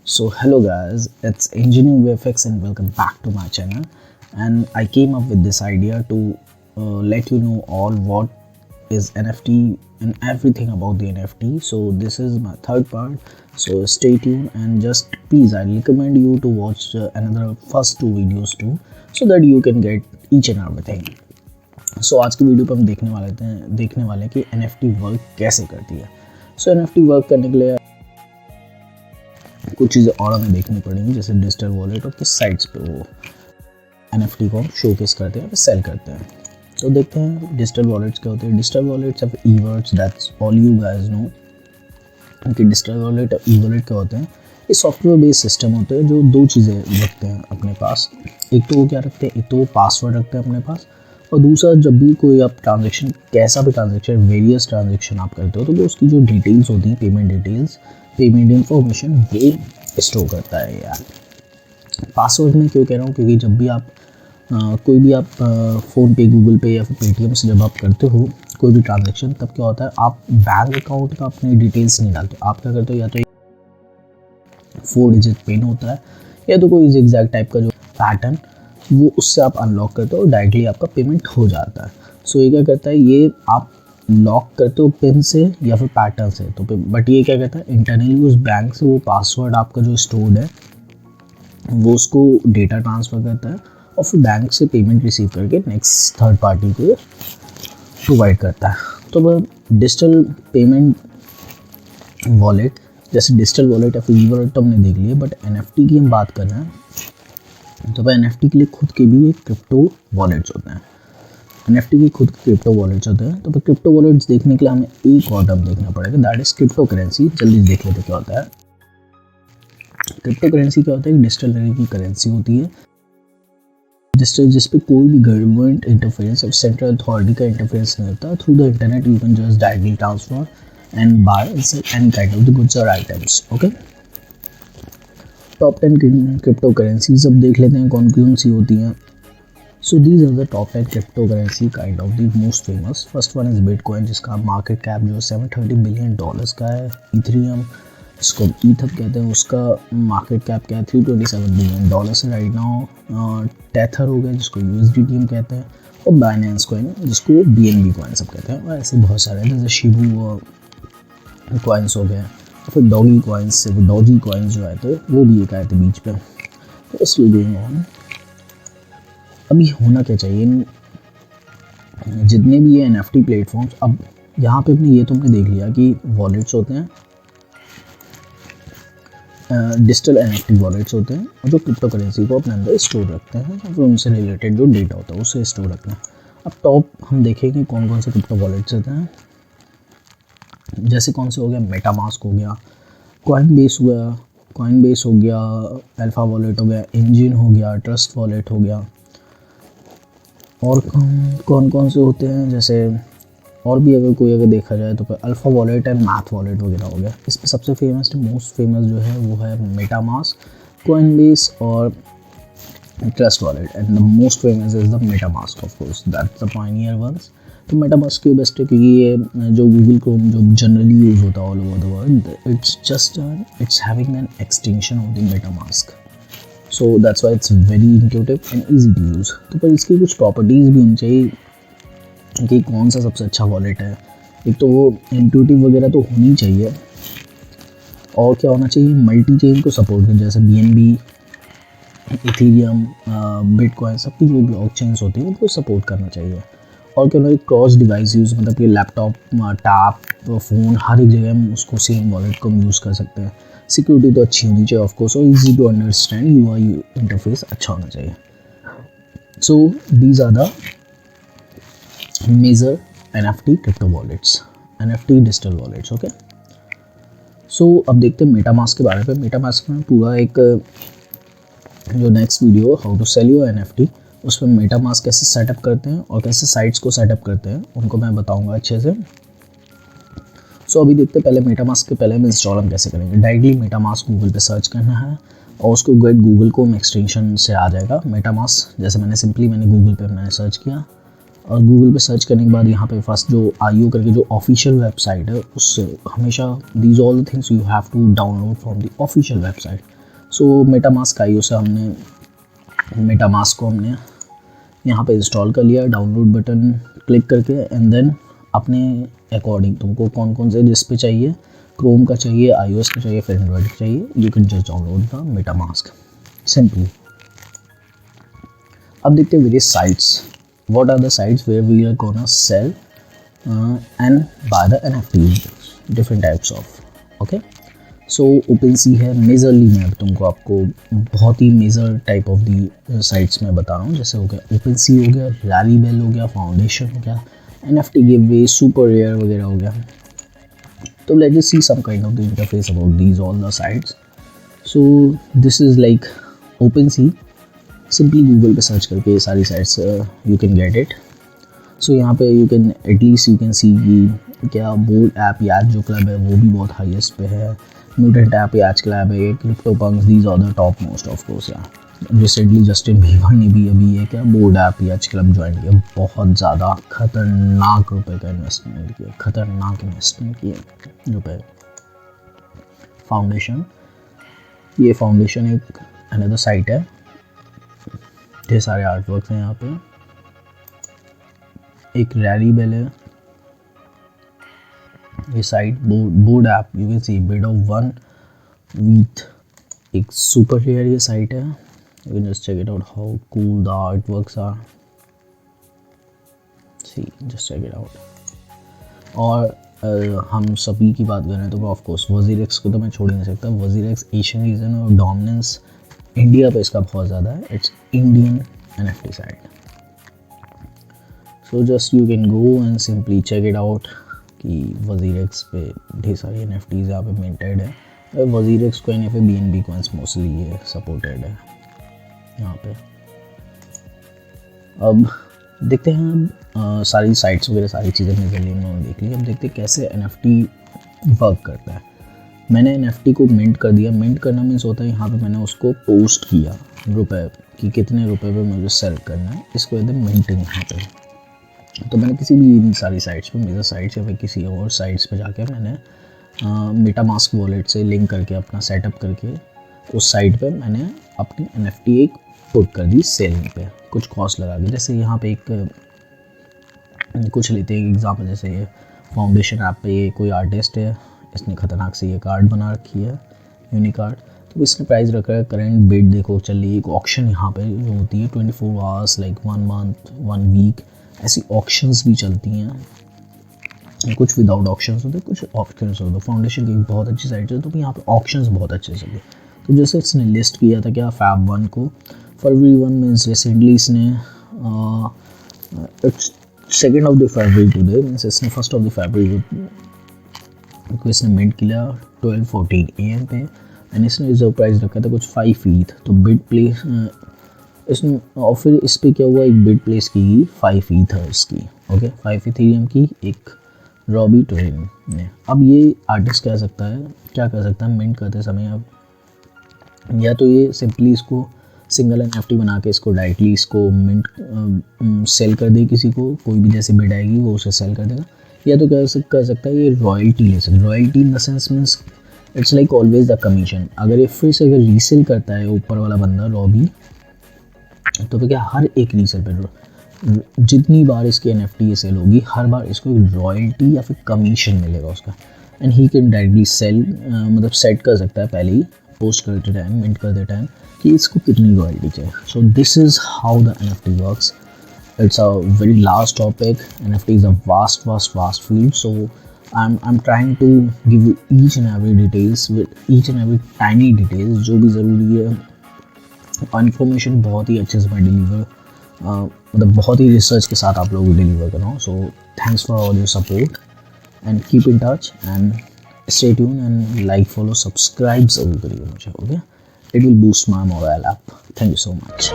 So hello guys, it's Engineering VFX and welcome back to my channel. And I came up with this idea to let you know all what is NFT and everything about the NFT. So this is my third part. So stay tuned and just please I recommend you to watch another first two videos too, so that you can get each and everything. So आज की video पर हम देखने वाले हैं कि NFT work कैसे करती है. So NFT वर्क करने के लिए कुछ चीज़ें और हमें देखनी पड़ेंगी, जैसे डिजिटल वॉलेट और किस साइट्स पे वो NFT को शोकेस करते हैं या सेल करते हैं. तो देखते हैं डिजिटल वॉलेट्स क्या होते हैं. Digital wallets of e words, that's all you guys know कि डिजिटल वॉलेट और ई-वॉलेट क्या होते हैं. ये सॉफ्टवेयर बेस्ड सिस्टम होते हैं जो दो चीज़ें रखते हैं अपने पास. एक तो वो क्या रखते हैं, एक तो वो पासवर्ड रखते हैं अपने पास, और दूसरा जब भी कोई आप ट्रांजेक्शन, कैसा भी ट्रांजेक्शन, वेरियस ट्रांजेक्शन आप करते हो तो वो उसकी जो डिटेल्स होती हैं, पेमेंट डिटेल्स, पेमेंट इन्फॉर्मेशन, वो स्टोर करता है यार. पासवर्ड में क्यों कह रहा हूँ, क्योंकि जब भी आप कोई भी आप फ़ोन पे, गूगल पे या फिर पेटीएम से जब आप करते हो कोई भी ट्रांजेक्शन, तब क्या होता है, आप बैंक अकाउंट का अपनी डिटेल्स नहीं डालते. आप क्या करते हो, या तो 4 डिजिट पिन होता है या तो कोई एग्जैक्ट टाइप का जो पैटर्न, वो उससे आप अनलॉक करते हो और डायरेक्टली आपका पेमेंट हो जाता है. सो ये क्या करता है, ये आप लॉक करते हो पिन से या फिर पैटर्न से, तो बट ये क्या कहता है, इंटरनली उस बैंक से वो पासवर्ड आपका जो स्टोर्ड है वो उसको डेटा ट्रांसफ़र करता है और फिर बैंक से पेमेंट रिसीव करके नेक्स्ट थर्ड पार्टी को प्रोवाइड करता है. तो वह डिजिटल पेमेंट वॉलेट, जैसे डिजिटल वॉलेट या फिर ई वॉलेट तो हमने देख लिया, बट NFT की हम बात कर रहे हैं तो भाई NFT के लिए खुद के भी एक क्रिप्टो वॉलेट्स होते हैं. NFT के खुद क्रिप्टो वॉलेट्स होते हैं. तो फिर क्रिप्टो वॉलेट्स देखने के लिए हमें एक और टर्म देखना पड़ेगा, दैट इज क्रिप्टो करेंसी. जल्दी देख लेते क्या होता है. क्रिप्टो करेंसी क्या होता है, डिजिटल लेवल की करेंसी होती है जिस पे कोई भी गवर्नमेंट इंटरफेरेंस और सेंट्रल अथॉरिटी का इंटरफेरेंस नहीं होता. Through the internet you can just directly transfer and buy and sell any kind of the goods और items. Okay, top 10 crypto currencies अब देख लेते हैं कौन कौन सी होती हैं. So these are the top 10 cryptocurrency kind of the most famous. First one is Bitcoin, जिसका मार्केट कैप जो $730 बिलियन का है. इथेरियम, जिसको ईथर कहते हैं, उसका मार्केट कैप क्या है, $327 बिलियन है राइट नाउ. टेथर हो गया जिसको USDT कहते हैं, और बाइनेंस कॉइन जिसको BNB कॉइन सब कहते हैं. और ऐसे बहुत सारे हैं, जैसे शिबू कॉइन्स हो गए, फिर डॉगी कॉइन्स, डॉजी कॉइन्स जो आए थे वो भी एक आए थे बीच पे. तो इसलिए गोइंग ऑन. अभी होना क्या चाहिए, जितने भी ये NFT प्लेटफॉर्म्स, अब यहाँ पे अपने ये तो हमने देख लिया कि वॉलेट्स होते हैं, डिजिटल NFT वॉलेट्स होते हैं, और जो क्रिप्टो करेंसी को अपने अंदर स्टोर रखते हैं, या फिर उनसे रिलेटेड जो डेटा होता है उसे स्टोर रखते हैं. अब टॉप हम देखें कि कौन कौन से क्रिप्टो वॉलेट्स होते हैं. जैसे कौन से हो गया, मेटामास्क हो गया, कॉइनबेस हो गया, अल्फा वॉलेट हो गया, इंजन हो गया, ट्रस्ट वॉलेट हो गया. और कौन कौन से होते हैं, जैसे और भी अगर देखा जाए तो alpha wallet and math wallet वगैरह हो गया. इसमें सबसे फेमस, मोस्ट फेमस जो है वो है मेटामास्क, कॉइनबेस और Trust Wallet. And the most famous is the MetaMask, of course that's the pioneer ones. तो मेटामास्क क्यों बेस्ट है, क्योंकि ये जो गूगल क्रोम जो जनरली यूज़ होता है all over the world, it's having an extension of the MetaMask. So that's why it's very intuitive and easy to use. तो पर इसकी कुछ प्रॉपर्टीज़ भी होनी चाहिए कि कौन सा सबसे अच्छा वॉलेट है. एक तो वो इंट्यूटिव वगैरह तो होनी चाहिए, और क्या होना चाहिए, मल्टी चेन को सपोर्ट कर, जैसे BNB, इथेरियम, बिटकॉइन, सबकी जो ब्लॉक चेन्स होती हैं उनको सपोर्ट करना चाहिए. और क्या होना चाहिए, क्रॉस डिवाइस यूज़, मतलब कि लैपटॉप, टैब, फ़ोन, हर एक जगह हम उसको सेम वॉलेट को हम यूज़ कर सकते हैं. सिक्योरिटी तो अच्छी होनी चाहिए ऑफकोर्स, और easy to understand UI interface अच्छा होना चाहिए. So these are the major NFT crypto wallets, NFT digital wallets. Okay, so अब देखते हैं मेटामास्क के बारे में. मेटामास्क में पूरा एक जो next video how to sell your NFT, उसमें मेटामास्क कैसे सेटअप करते हैं और कैसे साइट्स को सेटअप करते हैं उनको मैं बताऊँगा अच्छे से. सो अभी देखते हैं पहले मेटामास्क के पहले हम इंस्टॉल हम कैसे करेंगे. डायरेक्टली मेटामास्क गूगल पे सर्च करना है और उसको गेट गूगल को एक्सटेंशन से आ जाएगा मेटामास्क. जैसे मैंने गूगल पे मैंने सर्च किया, और गूगल पे सर्च करने के बाद यहाँ पे फर्स्ट जो IO करके जो ऑफिशियल वेबसाइट है, उससे हमेशा these all the things you have to download from the official website. So MetaMask IO से हमने मेटामास्क को हमने यहाँ पे इंस्टॉल कर लिया, डाउनलोड बटन क्लिक करके, एंड देन अपने अकॉर्डिंग तुमको कौन कौन से जिस पे चाहिए, क्रोम का चाहिए, iOS का चाहिए, फिर एंड्रॉइड का चाहिए, you can just download the MetaMask simply. अब देखते हैं various sites, what are the sites where we are gonna sell and buy the NFTs, different types of, okay. So OpenSea है मेजरली, मैं तुमको आपको बहुत ही major type of the sites में बता रहा हूँ, जैसे हो गया OpenSea हो गया, Rarible हो गया, फाउंडेशन हो गया, NFT गिवअवे, सुपर रेयर वगैरह हो गया। तो let us see some kind of the interface about these all the sites. So this is like OpenSea, simply Google पे सर्च करके ये सारी sites you can get it. So यहाँ पे you can at least you can see कि क्या Bored app याद जो क्लब है वो भी बहुत हाईएस्ट पे है, म्यूटेंट ऐप याच क्लब है, CryptoPunks, these are the top most of course. यार रिसेंटली जस्टिन बीबर ने भी अभी ये क्या Bored Ape Yacht Club join किया, बहुत ज़्यादा खतरनाक रुपए का इन्वेस्टमेंट किया, खतरनाक इन्वेस्टमेंट किया रुपए। फाउंडेशन, ये फाउंडेशन एक अनदर साइट है, ढेर सारे आर्टवर्क्स हैं यहाँ पे। एक Rarible है, ये site Bored Ape, you can see bid of 1 with एक सुपर रेयर ये साइट है, you can just check it out how cool the artworks are, see just check it out. और हम सभी की बात करें तो ऑफ कोर्स WazirX को तो मैं छोड़ ही नहीं सकता। WazirX एशियन रीजन और डोमिनेंस इंडिया पे इसका बहुत ज़्यादा है, it's Indian NFT site. So just you can go and simply check it out कि WazirX पे ढेर सारी NFTs यहाँ पे मिंटेड है। WazirX को NFA BNB कॉइन्स मोस्टली ये सपोर्टेड है यहाँ पे। अब देखते हैं हम सारी साइट्स वगैरह सारी चीज़ें मेजरली हमने देख ली। अब देखते हैं कैसे NFT वर्क करता है। मैंने NFT को मिंट कर दिया, मिंट करना मीन्स होता है यहाँ पे मैंने उसको पोस्ट किया रुपए कि कितने रुपए पे मुझे सेल करना है, इसको कहते हैं मिंटिंग यहाँ पे। तो मैंने किसी भी इन सारी साइट्स पे, मेजर साइट्स या फिर किसी और साइट्स पे जाके मैंने मेटामास्क वॉलेट से लिंक करके अपना सेटअप करके उस साइट पे मैंने अपनी NFT एक पुट कर दी सेलिंग पे, कुछ कॉस्ट लगा के। जैसे यहाँ पे एक कुछ लेते हैं एग्जाम्पल, जैसे ये फाउंडेशन ऐप पे ये कोई आर्टिस्ट है, इसने खतरनाक से ये कार्ड बना रखी है, यूनिकार्ड, तो इसने प्राइस रखा है, करंट बिड देखो चल रही है। एक ऑक्शन यहाँ पे जो होती है 24 आवर्स, लाइक 1 मंथ 1 वीक, ऐसी ऑक्शंस भी चलती हैं। कुछ विदाउट ऑक्शंस होते हैं, कुछ ऑप्शंस होते हैं। फाउंडेशन की बहुत अच्छी साइट है, तो यहाँ पे ऑक्शंस बहुत अच्छे से चलते। तो जैसे इसने लिस्ट किया था क्या Feb 1 को, फरवरी 1 मीन्स रिसेंटली इसने it's 2nd of the February today, means इसने 1st ऑफ द फरवरी को इसने मिंट किया 12:14 AM पे, एंड इसने रिजर्व प्राइस रखा था कुछ 5 ETH। तो बिड प्लेस इसने, और फिर इस पर क्या हुआ, एक बिड प्लेस की 5 ईथर्स की, ओके 5 इथेरियम की एक रॉबी टोरिन ने। अब ये आर्टिस्ट क्या कर सकता है मिंट करते समय, अब या तो ये सिंपली इसको सिंगल NFT बना के इसको डायरेक्टली इसको मिंट सेल कर दे किसी को, कोई भी जैसे बिड आएगी वो उसे सेल कर देगा, या तो क्या कर सकता है ये रॉयल्टी ले सकता है। Royalty in the sense means it's like always the commission. अगर ये फिर से अगर रीसेल करता है ऊपर वाला बंदा रॉबी, तो फिर क्या हर एक रीसेल पे जितनी बार इसकी NFT सेल होगी हर बार इसको रॉयल्टी या फिर कमीशन मिलेगा उसका, and he can directly sell, मतलब सेट कर सकता है पहले ही पोस्ट करते टाइम, मिंट करते टाइम कि इसको कितनी रॉयल्टी चाहिए। So this is how the NFT works. It's a very large topic. NFT is a vast field. So I'm trying to give you each and every details with each and every tiny details जो भी ज़रूरी है। Information बहुत ही अच्छे से मैं deliver, मतलब बहुत ही रिसर्च के साथ आप लोगों को डिलीवर कर रहा हूँ। So thanks for all your support and keep in touch and stay tune and like follow subscribe ज़रूर करिए मुझे, okay. It will boost my mobile app. Thank you so much.